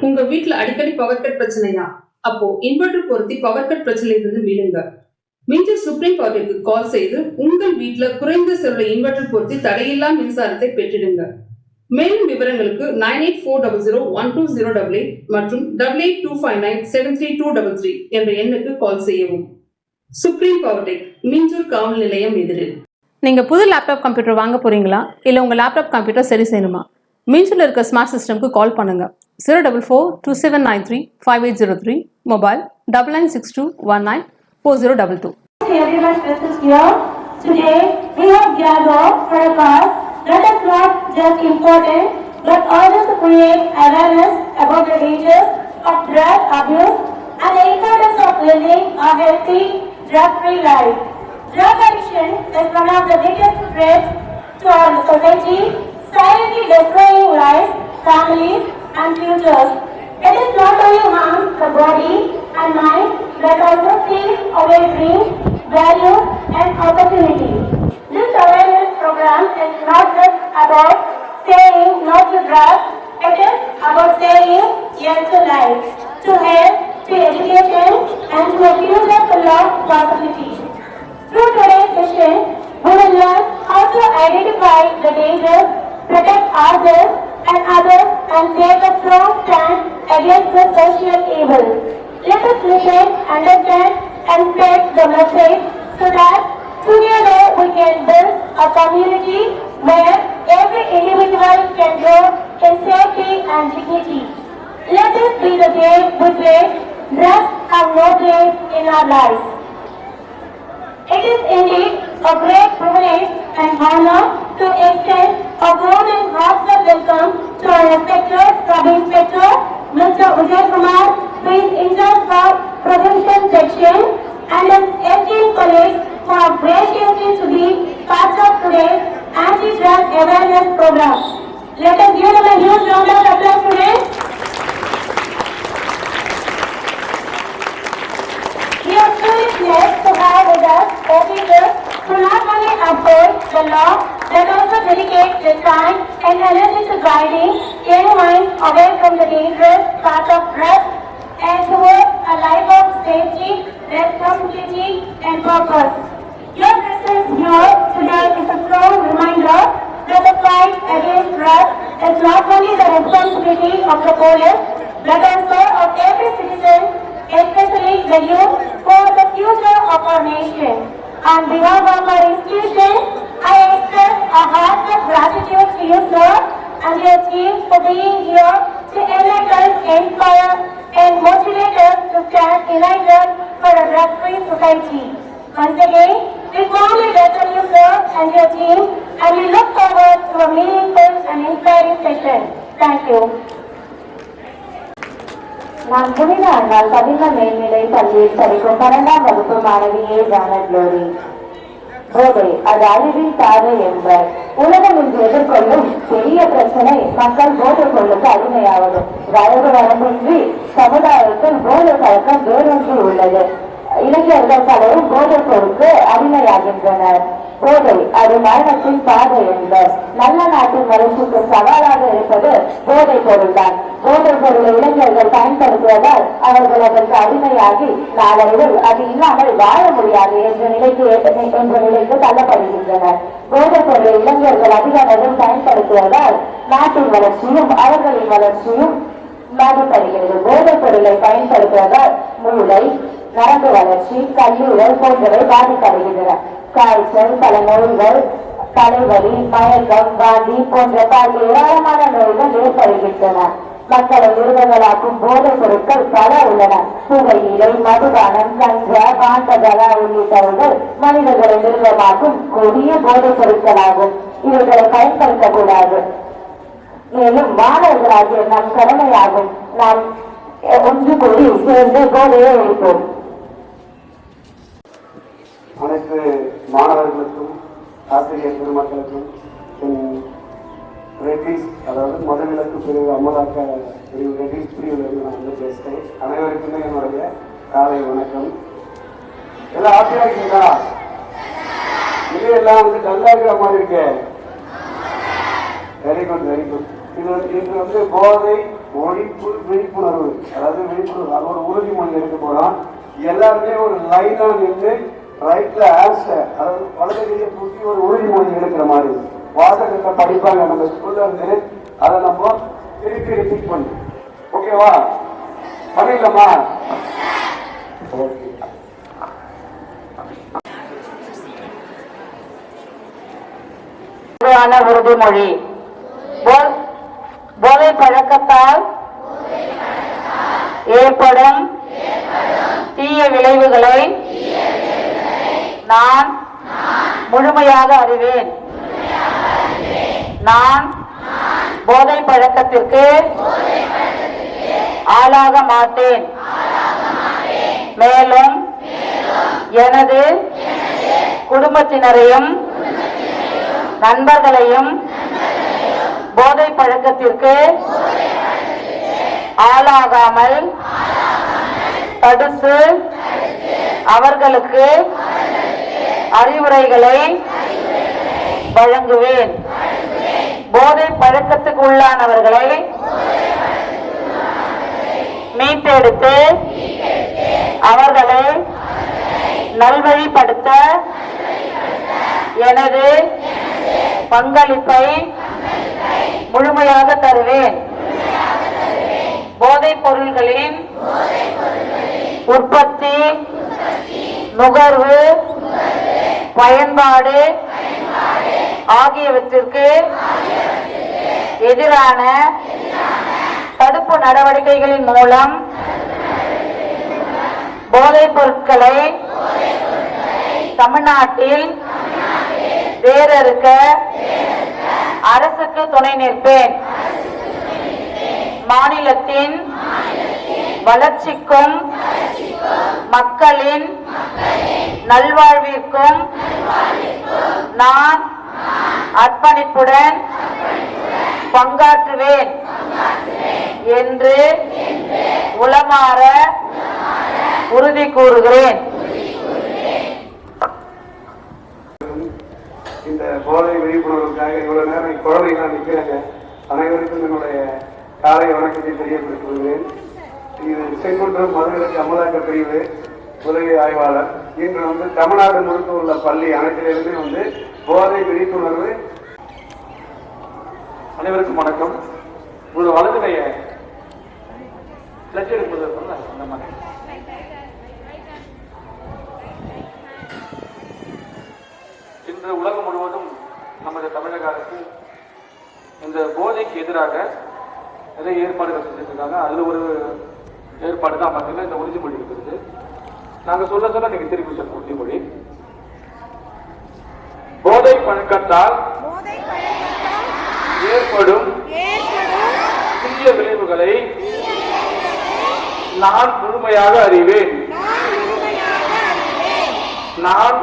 உங்க வீட்டுல அடிக்கடி பவர் கட் பிரச்சனையா? அப்போ இன்வெர்டர் பொருத்தி பவர் கட் பிரச்சனையிலிருந்து மீளுங்க. மிஞ்சர் சுப்ரீம் பவருக்கு கால் செய்து உங்கள் வீட்டுல குறைந்த செலவுல இன்வெர்டர் பொருத்தி தடையில்லா மின்சாரத்தை பெற்றிடுங்க. மேலும் விவரங்களுக்கு 9840012088 மற்றும் 8825973233 என்ற எண்ணுக்கு கால் செய்யவும். சுப்ரீம் பவர்டெக், மிஞ்சூர் காவல் நிலையம் எதிரில். நீங்க புது லேப்டாப் கம்ப்யூட்டர் வாங்க போறீங்களா? இல்ல உங்க லேப்டாப் கம்ப்யூட்டர் சரி செய்யணுமா? மீன்ஸ்ல இருக்க ஸ்மார்ட் சிஸ்டம்க்கு கால் பண்ணுங்க. 04427935803, mobile 9962194022. Everyone present here today, we have gathered for a cause that is not just important but also to create awareness about the dangers of drug abuse and the importance of living a healthy, drug-free life. Drug addiction is one of the biggest threats to our society, silently destroying lives, families, and futures. It is not only harms the body and mind, but also steals away dreams, values, and opportunities. This awareness program is not just about saying no to drugs, it is about saying yes to life, to health, to education, and to a future full of possibilities. Through today's session, we will learn how to identify the dangers, protect ourselves and others, and take a strong stand against the social evil. Let us listen, understand, and spread the message so that together we can build a community where every individual can grow in safety and dignity. Let this be the day with which drugs have no place in our lives. It is indeed a great privilege and honor to extend a warm and heartfelt welcome to our respected Sub-Inspector, Mr. Ujay Kumar, who is in charge of Prevention Section, and his esteemed colleagues who are graciously to be part of today's anti-drug awareness program. Let us give them a huge round of applause today. We are truly blessed to have with us officers who not only uphold the law but also dedicate their time and energy to guiding young minds away from the dangerous path of drugs and towards a life of safety, responsibility, and purpose. Your presence here today is a strong reminder that the fight against drugs is not only the responsibility of the police but also of every citizen, especially the youth, who are the future of our nation. On behalf of our institution, I express a heartfelt gratitude to you, sir, and your team for being here to enlighten, inspire, and motivate us to stand united for a drug-free society. Once again, we warmly welcome you, sir, and your team, and we look forward to a meaningful and inspiring session. Thank you. நான் புனித அண்ணால் பதின மேல்நிலை பள்ளியில் படிக்கும் 12ஆம் வகுப்பு மாணவியே Janet lorry. போதை அது அழிவின் பாதை என்பர். உலகம் இன்று எதிர்கொள்ளும் பெரிய பிரச்சனை மக்கள் போதை பொருளுக்கு அடிமையாவது. வயது வரம்பின்றி சமுதாயத்தில் போதை பழக்கம் வேரூன்றி உள்ளது. இளைஞர்கள் பலரும் போதைப் பொருளுக்கு அடிமையாகின்றனர். போதை அது மரணத்தின் பாதை என்பர். நல்ல நாட்டின் வளர்ச்சிக்கு சவாலாக இருப்பது போதைப் பொருள் தான். போதைப் பொருளை இளைஞர்கள் பயன்படுத்துவதால் அவர்கள் அதற்கு அடிமையாகி நாளடைவில் அது இல்லாமல் வாழ முடியாது என்ற நிலைக்கு தள்ளப்படுகின்றனர். போதைப் பொருளை இளைஞர்கள் அதிக அளவில் பயன்படுத்துவதால் நாட்டின் வளர்ச்சியும் அவர்களின் வளர்ச்சியும் பாதிப்படுகிறது. போதைப் பொருளை பயன்படுத்துவதால் மூளை, நரம்பு வளர்ச்சி, கல்லீரல் போன்றவை பாதிக்கப்படுகின்றன. காய்ச்சல், பல நோய்கள், தலைவலி, மயக்கம், வாந்தி போன்ற பல ஏராளமான நோய்கள் ஏற்படுகின்றன. மக்களை விருதுகளாக்கும் போதைப் பொருட்கள் பல உள்ளன. புகையிலை, மதுபானம், கஞ்சா, பாண்டகலா உள்ளிட்டவர்கள் மனிதர்களை விருதமாக்கும் கொடிய போதைப் பொருட்களாகும். இவர்களை பயன்படுத்தக்கூடாது. மேலும் மாணவர்களாகிய நம் கடமையாகும். நாம் ஒன்று கூடி சேர்ந்து போதையை ஒழிப்போம். அனைத்து மாணவர்களுக்கும் ஆசிரியர் பெருமக்களுக்கும் ரெட்டிஸ், அதாவது மதுவிலக்கு பிரிவு அமலாக்க பிரிவு ரெட்டிஸ் பிரிவுலேருந்து நான் வந்து பேசுகிறேன். அனைவருக்குமே என்னுடைய காலை வணக்கம். எல்லாம் ஆசையாக இருக்கீங்களா? இது எல்லாம் வந்து நல்லா இருக்கிற மாதிரி இருக்கு. Very good, very good. இது வந்து போதை ஒழிப்பு விழிப்புணர்வு, அதாவது விழிப்புணர்வு, அது ஒரு உறுதிமொழி எடுக்க போறோம். எல்லாருமே ஒரு லைனா நின்று ரைட்ல ஆன்சர், அதாவது வலது கையை தூக்கி ஒரு உறுதிமொழி எடுக்கிற மாதிரி வாசகத்தை படிப்பாங்க நம்ம ஸ்கூல்ல இருந்து. அதை நம்ம திருப்பி ரிப்பீட் பண்ணு. ஓகேவா? பண்ணிடலாமா? ஓகே. உறுதிமொழி. போதை பழக்கத்தால் ஏற்படும் தீய விளைவுகளை நான் முழுமையாக அறிவேன். நான் போதை பழக்கத்திற்கு ஆளாக மாட்டேன். மேலும் எனது குடும்பத்தினரையும் நண்பர்களையும் போதை பழக்கத்திற்கு ஆளாகாமல் தடுத்து அவர்களுக்கு அறிவுரைகளை வழங்குவேன். போதை பழக்கத்துக்கு உள்ளானவர்களை மீட்டெடுத்து அவர்களை நல்வழிப்படுத்த எனது பங்களிப்பை முழுமையாக தருவேன். போதைப் பொருள்களின் உற்பத்தி, நுகர்வு, பயன்பாடு ஆகியவற்றிற்கு எதிரான தடுப்பு நடவடிக்கைகளின் மூலம் போதைப் பொருட்களை தமிழ்நாட்டில் வேறறுக்க அரசுக்கு துணை நிற்பேன். மாநிலத்தின் வளர்ச்சிக்கும் மக்களின் நல்வாழ்விற்கும் நான் அர்ப்பணிப்புடன் பங்காற்றுவேன் என்று உளமாற உறுதி கூறுகிறேன். இந்த போதை விழிப்புணர்வுக்காக இவ்வளவு நேரம் குழந்தைகள் நிற்கிறாங்க. அனைவருக்கும் என்னுடைய காலை வணக்கத்தை தெரியப்படுத்திக் கொள்கிறேன். இது செங்குன்றம் மதுவிலக்கு அமலாக்க பிரிவு உதவி ஆய்வாளர். இன்று தமிழ்நாடு முழுக்க உள்ள பள்ளி அனைத்திலிருந்தே போதை விழிப்புணர்வு. அனைவருக்கும் வணக்கம். உங்களோட வலதுகைய பிளட் எடுப்பது அந்த மாதிரி இன்று உலகம் முழுவதும் நமது தமிழக அரசு இந்த போதைக்கு எதிராக நிறைய ஏற்பாடுகள் செஞ்சிருக்காங்க. அதுல ஒரு ஏற்பாடு தான் பார்த்தீங்கன்னா இந்த உறுதிமொழி இருக்கிறது. நாங்க சொல்ல நீங்க திருப்பி சொல்ல உறுதிமொழி. போதை பழக்கத்தால் ஏற்படும் தீய விளைவுகளை நான் முழுமையாக அறிவேன். நான்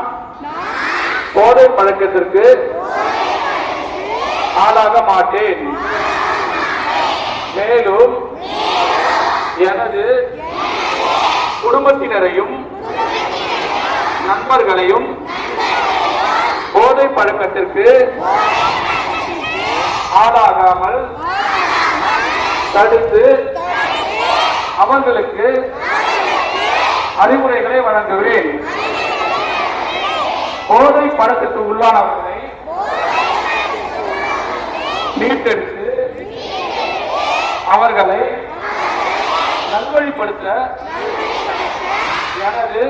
போதை பழக்கத்திற்கு ஆளாக மாட்டேன். மேலும் எனது குடும்பத்தினரையும் நண்பர்களையும் போதை பழக்கத்திற்கு ஆளாகாமல் தடுத்து அவர்களுக்கு அறிவுரைகளை வழங்குவேன். போதை பழக்கத்துக்கு உள்ளானவர்களை மீட்டெடுத்து அவர்களை நல்வழிப்படுத்த எனது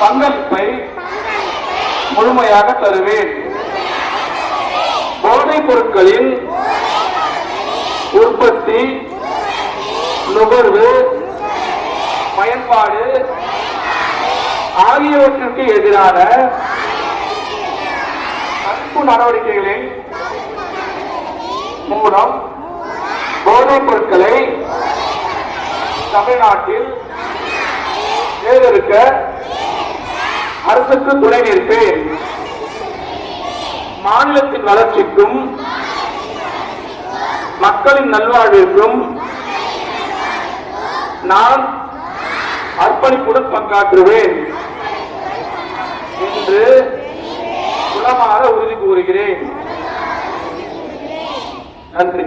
பங்களிப்பை முழுமையாக தருவேன். போதைப் பொருட்களின் உற்பத்தி, நுகர்வு, பயன்பாடு ஆகியவற்றிற்கு எதிரான தடுப்பு நடவடிக்கைகளின் மூலம் போதைப் பொருட்களை தமிழ்நாட்டில் வேறறுக்க அரசுக்கு துணை நிற்பேன். மாநிலத்தின் வளர்ச்சிக்கும் மக்களின் நல்வாழ்விற்கும் நான் அர்ப்பணிப்புடன் பங்காற்றுவேன் என்று உளமாற உறுதி கூறுகிறேன். நன்றி.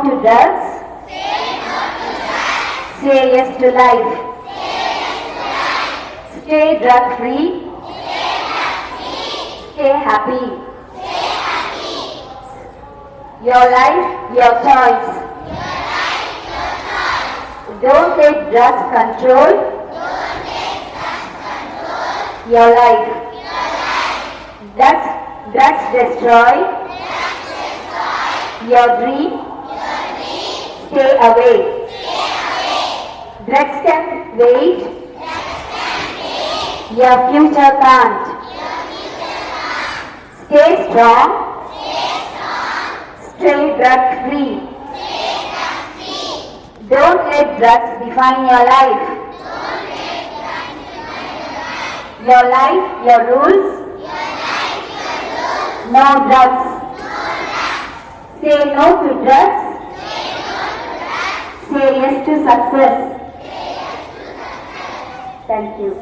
to drugs. Say yes to life. Stay drug free. Stay happy. Your life, your choice. Don't let drugs control your life. Drugs destroy your dream. Stay away. Drugs can wait. Your future can't. Stay strong. Stay drug free. Don't let drugs define your life. Your life, your rules. No drugs. Say no to drugs. Say yes to success. Thank you.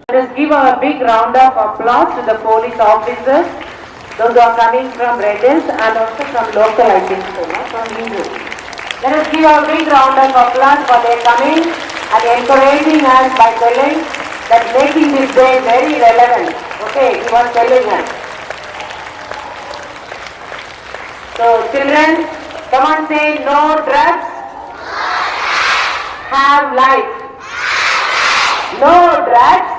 Let us give a big round of applause to the police officers, those who are coming from Red Hills and also from local, I think so, from Hindu. Let us give a big round of applause for their coming and encouraging us by telling that making this day very relevant. Okay, he was telling us. So children, come on, say no drugs, have life. No drugs,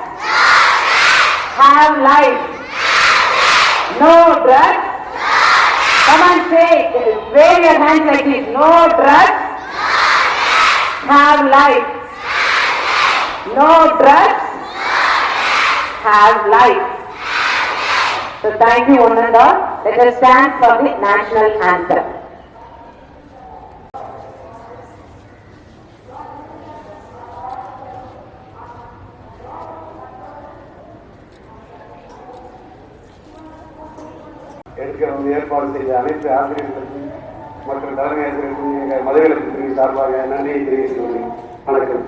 have life. No drugs. Come on, say, wave your hands like this. No drugs, have life. No drugs, have life. So thank you one and all. Let us stand for the national anthem. எடுக்கிறவங்க ஏற்பாடு செய்த அனைத்து ஆசிரியர்களுக்கும் மற்றும் தலைமை ஆசிரியர்களுக்கும் எங்கள் மதுவிலக்கு பிரிவு சார்பாக நன்றியை தெரிவித்துக் கொள்கிறேன். வணக்கம்.